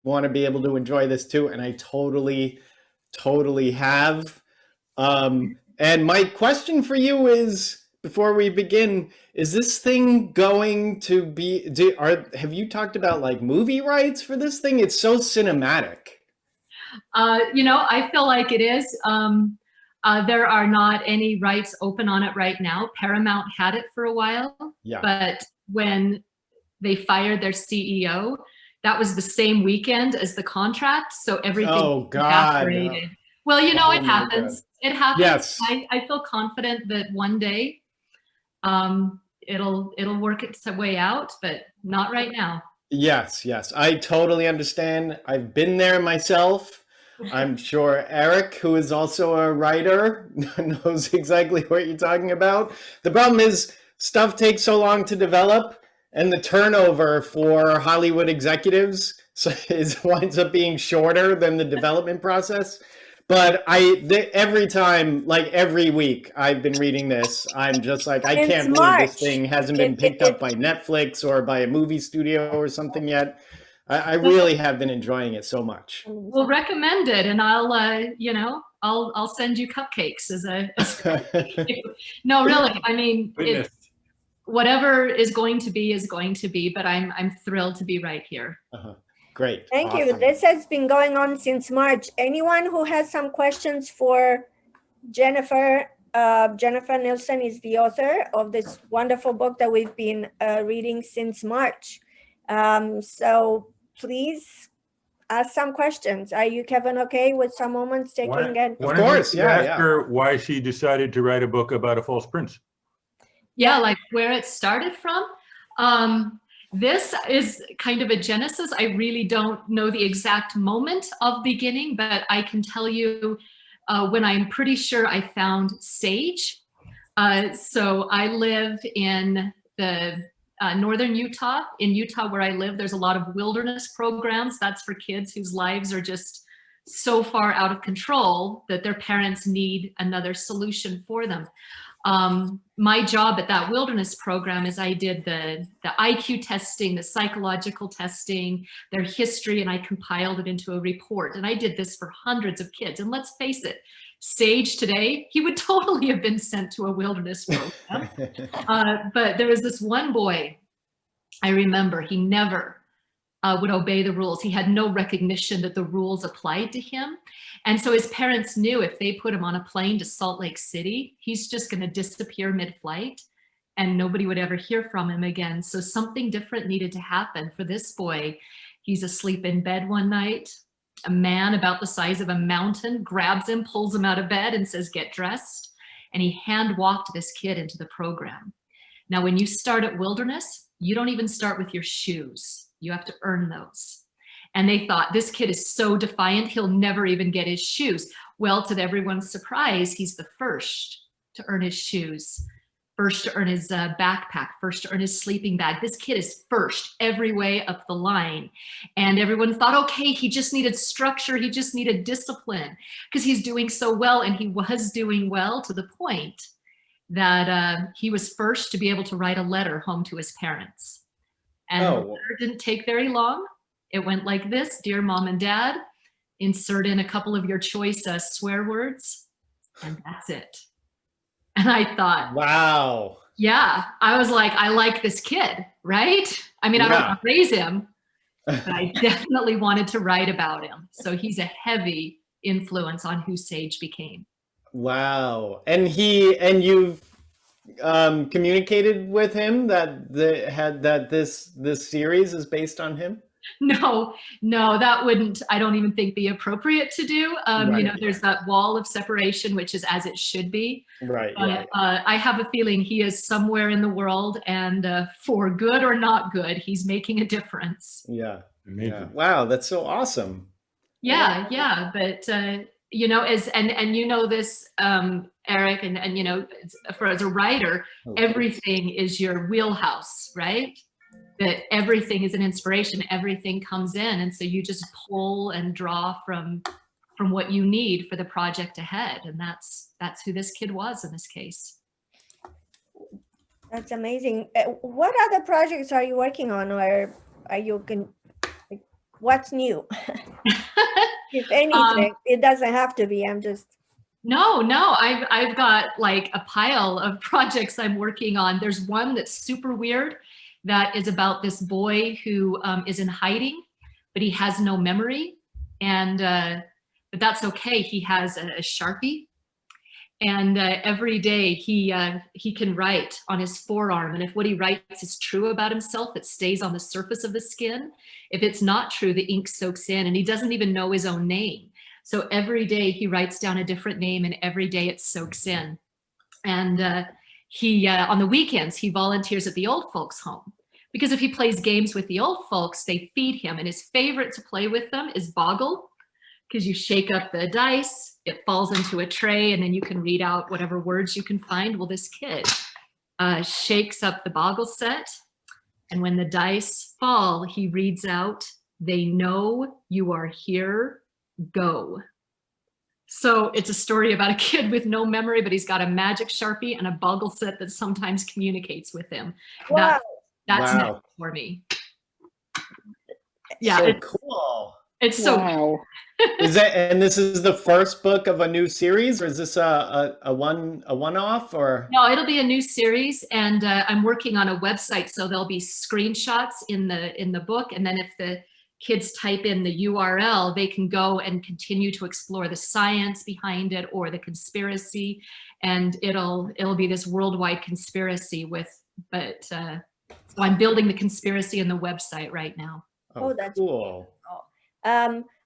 want to be able to enjoy this too, and I totally have. And my question for you is, before we begin, is this thing going to be? Have you talked about like movie rights for this thing? It's so cinematic. I feel like it is. There are not any rights open on it right now. Paramount had it for a while, Yeah. but when they fired their CEO, that was the same weekend as the contract, so everything Oh God. evaporated. Well, Oh it my God. happens. It happens. Yes. I feel confident that one day it'll work its way out, but not right now. Yes. I totally understand. I've been there myself. I'm sure Eric, who is also a writer, knows exactly what you're talking about. The problem is stuff takes so long to develop, and the turnover for Hollywood executives winds up being shorter than the development process. But every time, like every week, I've been reading this. I'm just like, I Since can't believe this March. thing hasn't been picked up by Netflix or by a movie studio or something yet. I really have been enjoying it so much. We'll recommend it, and I'll send you cupcakes no, really. I mean, whatever is going to be is going to be. But I'm thrilled to be right here. Great. Thank you. Awesome. This has been going on since March. Anyone who has some questions for Jennifer? Jennifer Nielsen is the author of this wonderful book that we've been reading since March. So please ask some questions. Are you, Kevin, okay with some moments taking it? Of course, yeah. Ask her why she decided to write a book about a false prince. Yeah, like where it started from. This is kind of a genesis. I really don't know the exact moment of beginning, but I can tell you when I'm pretty sure I found sage. So I live in the northern Utah. In Utah, where I live, there's a lot of wilderness programs. That's for kids whose lives are just so far out of control that their parents need another solution for them. My job at that wilderness program is I did the IQ testing, the psychological testing, their history, and I compiled it into a report. And I did this for hundreds of kids. And let's face it, Sage today, he would totally have been sent to a wilderness program. But there was this one boy, I remember, he never would obey the rules. He had no recognition that the rules applied to him. And so his parents knew if they put him on a plane to Salt Lake City, he's just going to disappear mid-flight and nobody would ever hear from him again. So something different needed to happen for this boy. He's asleep in bed one night. A man about the size of a mountain grabs him, pulls him out of bed and says, "Get dressed." And he hand walked this kid into the program. Now, when you start at Wilderness, you don't even start with your shoes. You have to earn those. And they thought, this kid is so defiant, he'll never even get his shoes. Well, to everyone's surprise, he's the first to earn his shoes, first to earn his backpack, first to earn his sleeping bag. This kid is first every way up the line. And everyone thought, okay, he just needed structure, he just needed discipline, because he's doing so well. And he was doing well to the point that he was first to be able to write a letter home to his parents. And the letter didn't take very long. It went like this: "Dear Mom and Dad," insert in a couple of your choice swear words, and that's it. And I thought, wow. Yeah, I was like, I like this kid, right? I mean, I don't want to raise him, but I definitely wanted to write about him. So he's a heavy influence on who Sage became. Wow. And you've communicated with him that this series is based on him? No, that wouldn't, I don't even think, be appropriate to do. There's that wall of separation, which is as it should be. Right. I have a feeling he is somewhere in the world, and for good or not good, he's making a difference. Yeah. Wow, that's so awesome. Yeah. But as this, Eric, and as a writer, everything is your wheelhouse, right? That everything is an inspiration, everything comes in, and so you just pull and draw from what you need for the project ahead, and that's who this kid was in this case. That's amazing. What other projects are you working on, or are you what's new? If anything, it doesn't have to be. I'm just. No, I've got like a pile of projects I'm working on. There's one that's super weird that is about this boy who is in hiding, but he has no memory. And but that's okay. He has a Sharpie, and every day he can write on his forearm. And if what he writes is true about himself, it stays on the surface of the skin. If it's not true, the ink soaks in, and he doesn't even know his own name. So every day he writes down a different name, and every day it soaks in. And he on the weekends, he volunteers at the old folks home, because if he plays games with the old folks, they feed him. And his favorite to play with them is Boggle, because you shake up the dice, it falls into a tray, and then you can read out whatever words you can find. Well, this kid shakes up the Boggle set, and when the dice fall, he reads out, "They know you are here, go." So it's a story about a kid with no memory, but he's got a magic Sharpie and a Boggle set that sometimes communicates with him. Wow. That's Wow. next for me. Yeah, So cool. it's so Wow. And this is the first book of a new series, or is this a one-off, or? No, it'll be a new series, and I'm working on a website, so there'll be screenshots in the book, and then if the kids type in the URL, they can go and continue to explore the science behind it or the conspiracy, and it'll be this worldwide conspiracy so I'm building the conspiracy in the website right now. Oh, that's cool.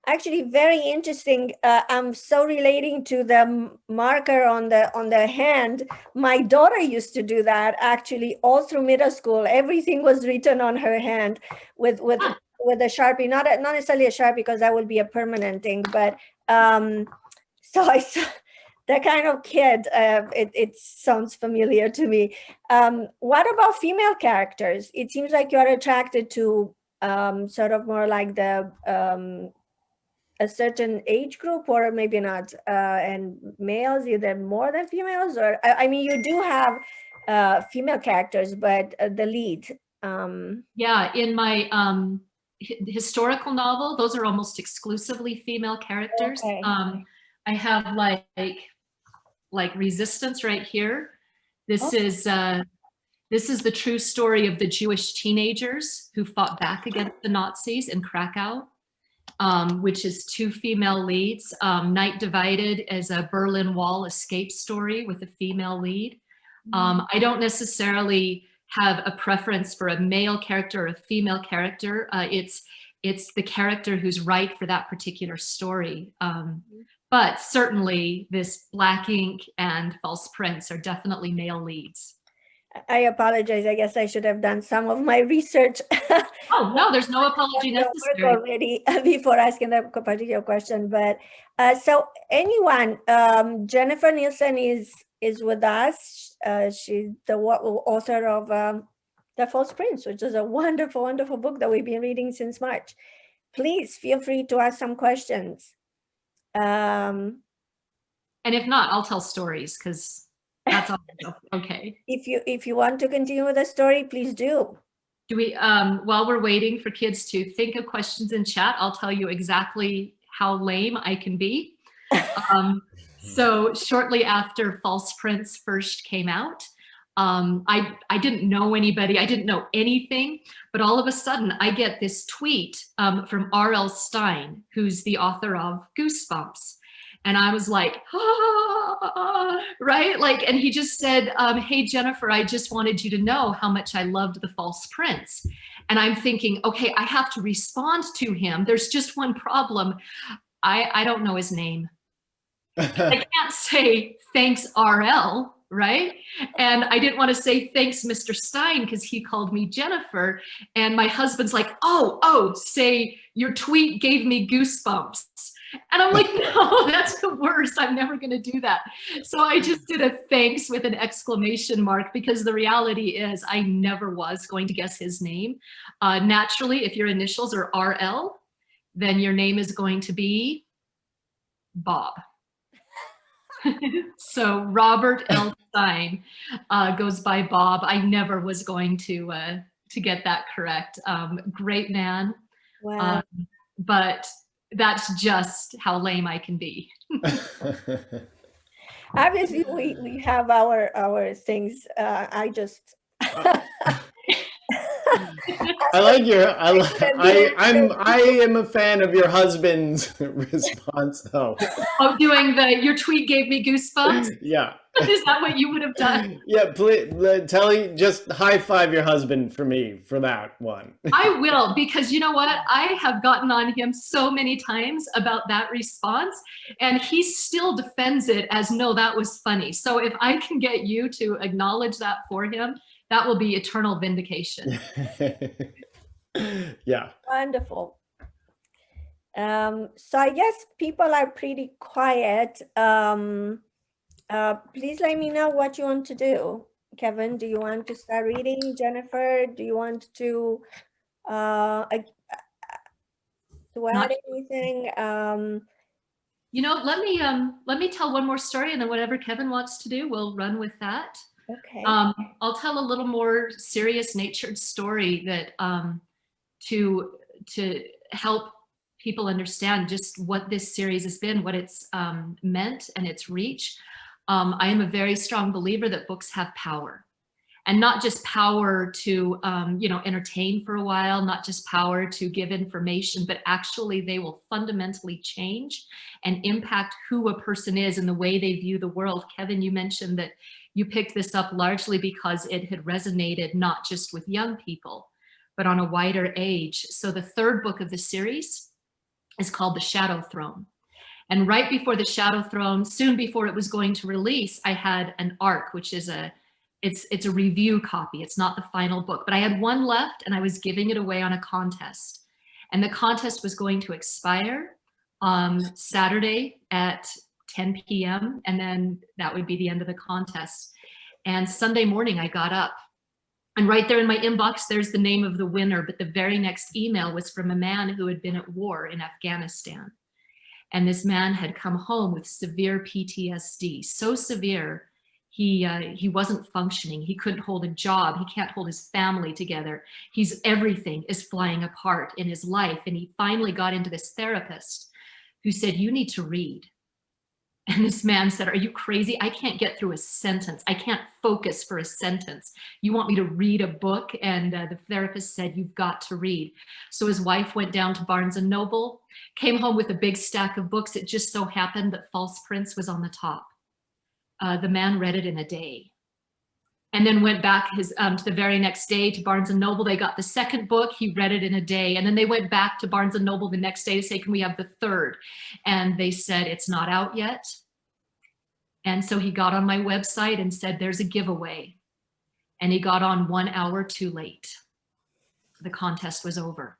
Actually, very interesting. I'm so relating to the marker on the hand. My daughter used to do that actually all through middle school. Everything was written on her hand with a Sharpie, not necessarily a Sharpie, because that would be a permanent thing. But so I saw that kind of kid. It sounds familiar to me. What about female characters? It seems like you are attracted to sort of more like the a certain age group, or maybe not, and males either more than females, or I mean, you do have female characters, but the lead. Yeah, in my historical novel, those are almost exclusively female characters. Okay. I have like Resistance right here. This is the true story of the Jewish teenagers who fought back against the Nazis in Krakow, which is 2 female leads. Night Divided is a Berlin Wall escape story with a female lead. I don't necessarily have a preference for a male character or a female character. It's the character who's right for that particular story. But certainly this Black Ink and False Prince are definitely male leads. I apologize. I guess I should have done some of my research. Oh, no, there's no apology necessary. Already before asking the particular question. But so anyone, Jennifer Nielsen is with us. She's the author of The False Prince, which is a wonderful, wonderful book that we've been reading since March. Please feel free to ask some questions. And if not, I'll tell stories, because that's all. Okay. If you want to continue with the story, please do. Do we, while we're waiting for kids to think of questions in chat, I'll tell you exactly how lame I can be. So shortly after False Prince first came out, I didn't know anybody, I didn't know anything, but all of a sudden I get this tweet from R.L. Stine, who's the author of Goosebumps. And I was like, right? Like, and he just said, hey, Jennifer, I just wanted you to know how much I loved The False Prince. And I'm thinking, okay, I have to respond to him. There's just one problem. I don't know his name. I can't say thanks, RL, right? And I didn't want to say thanks, Mr. Stein, because he called me Jennifer. And my husband's like, oh, say your tweet gave me goosebumps. And I'm like, no, that's the worst. I'm never going to do that. So I just did a thanks with an exclamation mark, because the reality is I never was going to guess his name. Naturally, if your initials are RL, then your name is going to be Bob. So Robert L. Stein goes by Bob. I never was going to get that correct. Great man. Wow. but that's just how lame I can be. Obviously, we have our things. I just. I like your. I am a fan of your husband's response, though. Oh, doing your tweet gave me goosebumps. Yeah. Is that what you would have done? Yeah, please, just high five your husband for me for that one. I will, because you know what? I have gotten on him so many times about that response, and he still defends it as, no, that was funny. So if I can get you to acknowledge that for him, that will be eternal vindication. Yeah. Wonderful. So I guess people are pretty quiet. Please let me know what you want to do. Kevin, do you want to start reading? Jennifer, do you want to add anything? You know, let me tell one more story, and then whatever Kevin wants to do, we'll run with that. Okay. I'll tell a little more serious natured story that to help people understand just what this series has been, what it's meant and its reach. I am a very strong believer that books have power, and not just power to entertain for a while, not just power to give information, but actually they will fundamentally change and impact who a person is and the way they view the world. Kevin, you mentioned that you picked this up largely because it had resonated not just with young people, but on a wider age. So the third book of the series is called The Shadow Throne. And right before The Shadow Throne, soon before it was going to release, I had an ARC, which is it's a review copy. It's not the final book, but I had one left and I was giving it away on a contest. And the contest was going to expire Saturday at 10 p.m. And then that would be the end of the contest. And Sunday morning I got up, and right there in my inbox, there's the name of the winner. But the very next email was from a man who had been at war in Afghanistan. And this man had come home with severe PTSD, so severe, he wasn't functioning. He couldn't hold a job. He can't hold his family together. Everything is flying apart in his life. And he finally got into this therapist who said, you need to read. And this man said, are you crazy? I can't get through a sentence. I can't focus for a sentence. You want me to read a book? And the therapist said, you've got to read. So his wife went down to Barnes & Noble, came home with a big stack of books. It just so happened that False Prince was on the top. The man read it in a day. And then went back to the very next day to Barnes & Noble. They got the second book. He read it in a day. And then they went back to Barnes & Noble the next day to say, can we have the third? And they said, it's not out yet. And so he got on my website and said, there's a giveaway. And he got on 1 hour too late. The contest was over.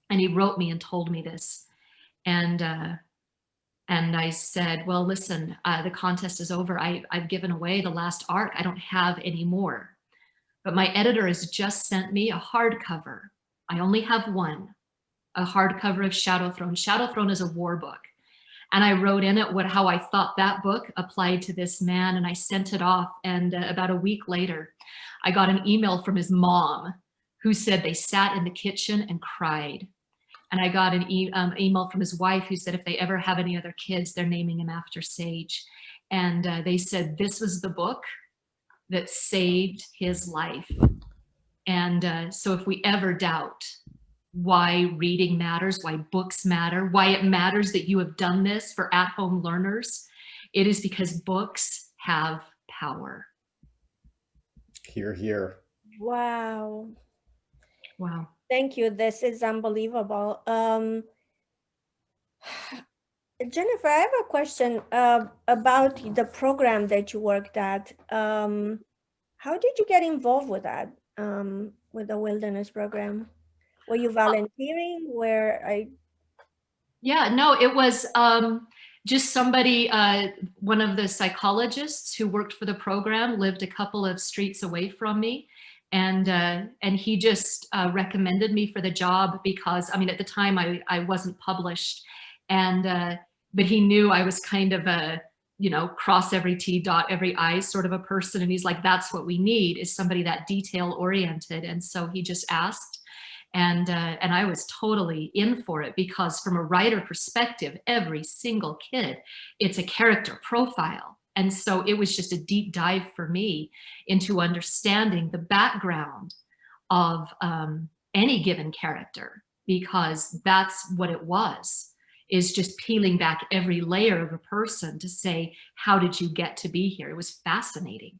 And he wrote me and told me this. And I said, well, listen, the contest is over. I've given away the last ARC. I don't have any more. But my editor has just sent me a hardcover. I only have one, a hardcover of Shadow Throne. Shadow Throne is a war book. And I wrote in it how I thought that book applied to this man, and I sent it off. And about a week later, I got an email from his mom who said they sat in the kitchen and cried. And I got an email from his wife who said if they ever have any other kids, they're naming him after Sage. And they said this was the book that saved his life. And so if we ever doubt why reading matters, why books matter, why it matters that you have done this for at-home learners, it is because books have power. Hear, hear. Wow. Wow. Thank you. This is unbelievable. Jennifer, I have a question about the program that you worked at. How did you get involved with that, with the wilderness program? Were you volunteering? Yeah, no, it was just somebody, one of the psychologists who worked for the program lived a couple of streets away from me. And he just recommended me for the job because, I mean, at the time I wasn't published, but he knew I was kind of a, cross every T, dot every I sort of a person. And he's like, that's what we need, is somebody that detail oriented. And so he just asked, And I was totally in for it, because from a writer perspective, every single kid, it's a character profile. And so it was just a deep dive for me into understanding the background of any given character, because that's what it was, is just peeling back every layer of a person to say, how did you get to be here? It was fascinating.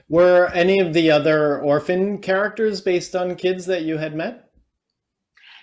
Were any of the other orphan characters based on kids that you had met?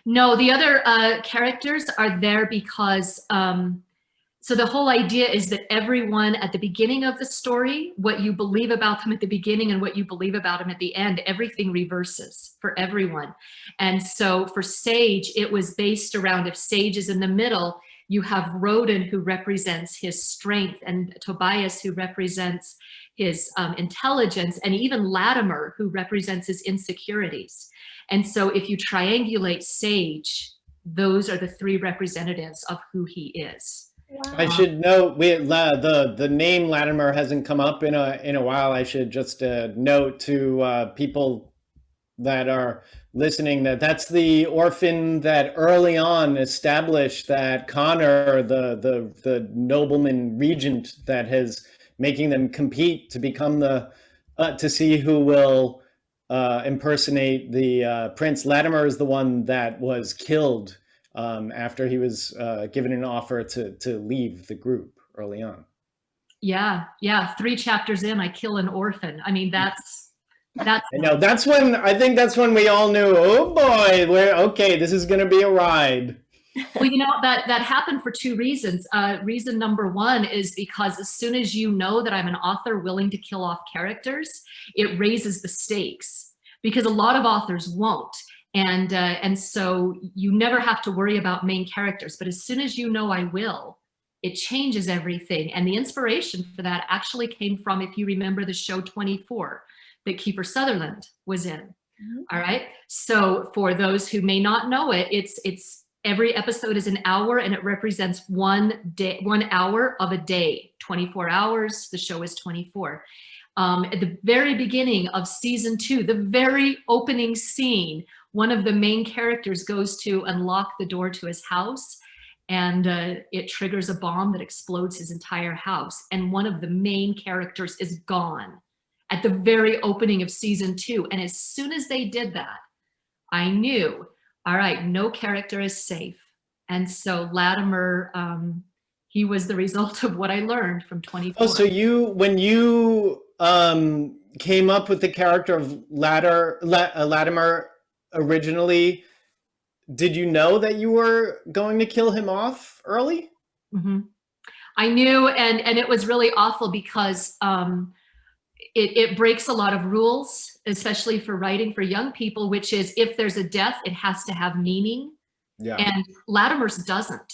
No, the other characters are there because, so the whole idea is that everyone at the beginning of the story, what you believe about them at the beginning and what you believe about them at the end, everything reverses for everyone. And so for Sage, it was based around, if Sage is in the middle, you have Roden, who represents his strength, and Tobias, who represents his intelligence, and even Latimer, who represents his insecurities. And so if you triangulate Sage, those are the three representatives of who he is. Wow. I should note the name Latimer hasn't come up in a while. I should just note to people that are listening that that's the orphan that early on established that Connor, the nobleman regent that has making them compete to become the to see who will impersonate the prince. Latimer is the one that was killed after he was given an offer to leave the group early on. Yeah, 3 chapters in, I kill an orphan. I mean, that's I know, I think that's when we all knew, oh boy, okay, this is going to be a ride. Well, that happened for 2 reasons. Reason number 1 is because as soon as you know that I'm an author willing to kill off characters, it raises the stakes, because a lot of authors won't. And so you never have to worry about main characters. But as soon as you know I will, it changes everything. And the inspiration for that actually came from, if you remember, the show 24 that Kiefer Sutherland was in. Mm-hmm. All right. So for those who may not know it, it's every episode is an hour, and it represents 1 hour of a day. 24 hours. The show is 24. At the very beginning of season 2, the very opening scene, one of the main characters goes to unlock the door to his house, and it triggers a bomb that explodes his entire house. And one of the main characters is gone at the very opening of season 2. And as soon as they did that, I knew, all right, no character is safe. And so Latimer, he was the result of what I learned from 24. Oh, so when you came up with the character of Latimer originally, did you know that you were going to kill him off early? Mm-hmm. I knew, and it was really awful, because it breaks a lot of rules, especially for writing for young people, which is, if there's a death, it has to have meaning. Yeah. And Latimer's doesn't.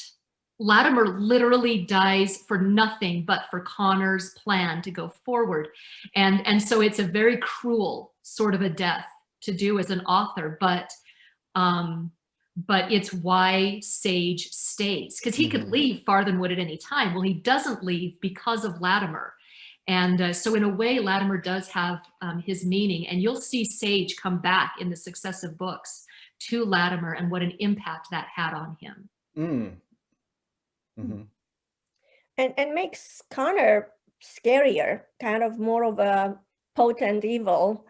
Latimer literally dies for nothing but for Connor's plan to go forward. And so it's a very cruel sort of a death to do as an author, but it's why Sage stays, because he could leave Farthenwood at any time. Well, he doesn't leave because of Latimer. And so in a way, Latimer does have his meaning, and you'll see Sage come back in the successive books to Latimer and what an impact that had on him. Mm. Mm-hmm. And makes Connor scarier, kind of more of a potent evil,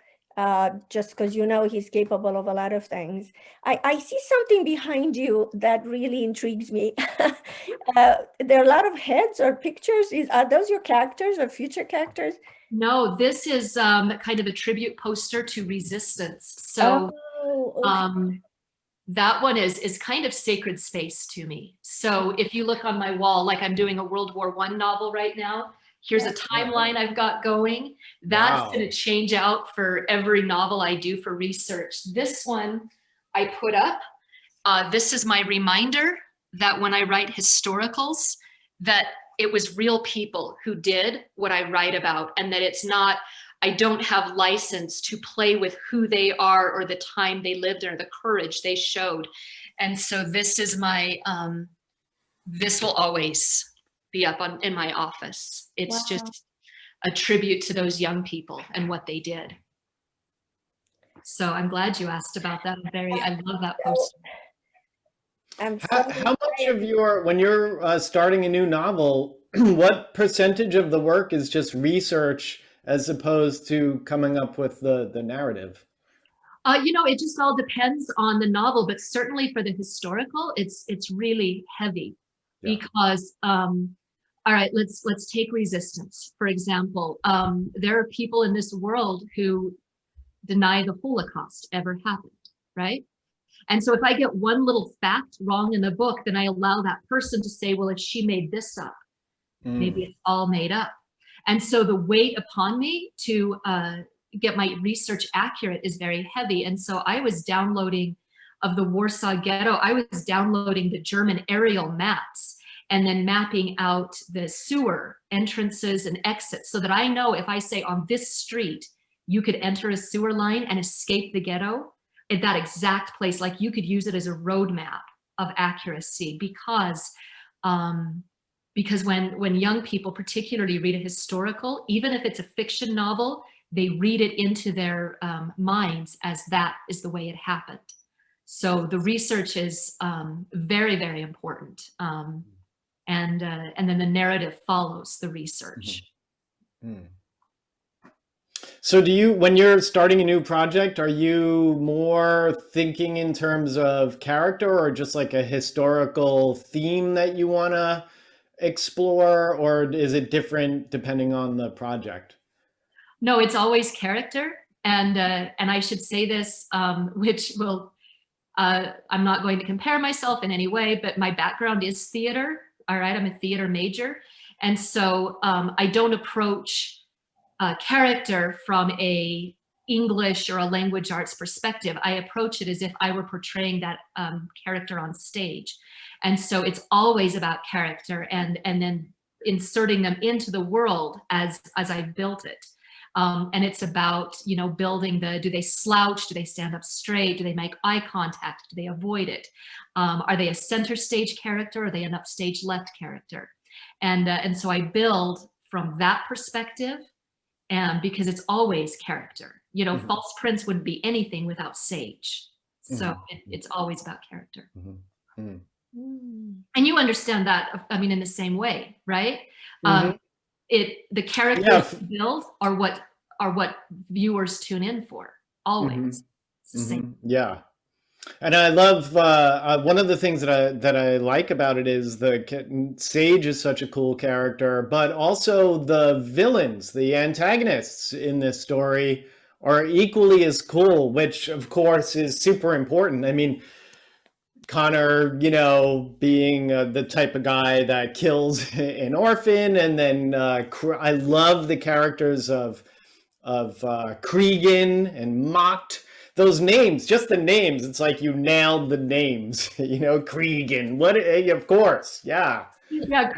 just because he's capable of a lot of things. I see something behind you that really intrigues me. There are a lot of heads or pictures. Are those your characters or future characters? No, this is kind of a tribute poster to Resistance. So okay. That one is kind of sacred space to me. So if you look on my wall, like I'm doing a World War I novel right now, here's a timeline I've got going. That's going to change out for every novel I do for research. This one I put up. This is my reminder that when I write historicals, that it was real people who did what I write about, and that it's not, I don't have license to play with who they are or the time they lived or the courage they showed. And so this is my, this will always be up in my office. It's just a tribute to those young people and what they did. So I'm glad you asked about that. I love that poster. I'm How, so how much of your, when you're starting a new novel, what percentage of the work is just research as opposed to coming up with the narrative? It just all depends on the novel, but certainly for the historical, it's really heavy Yeah. because, all right, let's take resistance, for example. There are people in this world who deny the Holocaust ever happened, right? And so if I get one little fact wrong in the book, then I allow that person to say, well, if she made this up, maybe it's all made up. And so the weight upon me to get my research accurate is very heavy. And so I was downloading of the Warsaw Ghetto, I was downloading the German aerial maps and then mapping out the sewer entrances and exits so that I know if I say on this street, you could enter a sewer line and escape the ghetto at that exact place. Like you could use it as a roadmap of accuracy because when young people particularly read a historical, even if it's a fiction novel, they read it into their minds as that is the way it happened. So the research is very, very important. And then the narrative follows the research. Mm. So do you, when you're starting a new project, are you more thinking in terms of character or just like a historical theme that you want to explore, or is it different depending on the project? No, it's always character. And I should say this, which will, I'm not going to compare myself in any way, but my background is theater. All right, I'm a theater major. And so I don't approach character from a English or a language arts perspective. I approach it as if I were portraying that character on stage. And so it's always about character and then inserting them into the world as I've built it. And it's about, building do they slouch? Do they stand up straight? Do they make eye contact? Do they avoid it? Are they a center stage character? Or are they an upstage left character? And so I build from that perspective, and because it's always character. False Prince wouldn't be anything without Sage. So it's always about character. And you understand that, I mean, in the same way, right? The characters you build are what viewers tune in for, always. It's the same. Yeah. And I love one of the things that I like about it is Sage is such a cool character, but also the villains, the antagonists in this story are equally as cool, which of course is super important. I mean, Connor, being the type of guy that kills an orphan, and then I love the characters of Cregan and Mott. Those names, just the names, it's like you nailed the names. Cregan, of course, yeah. Yeah, Cregan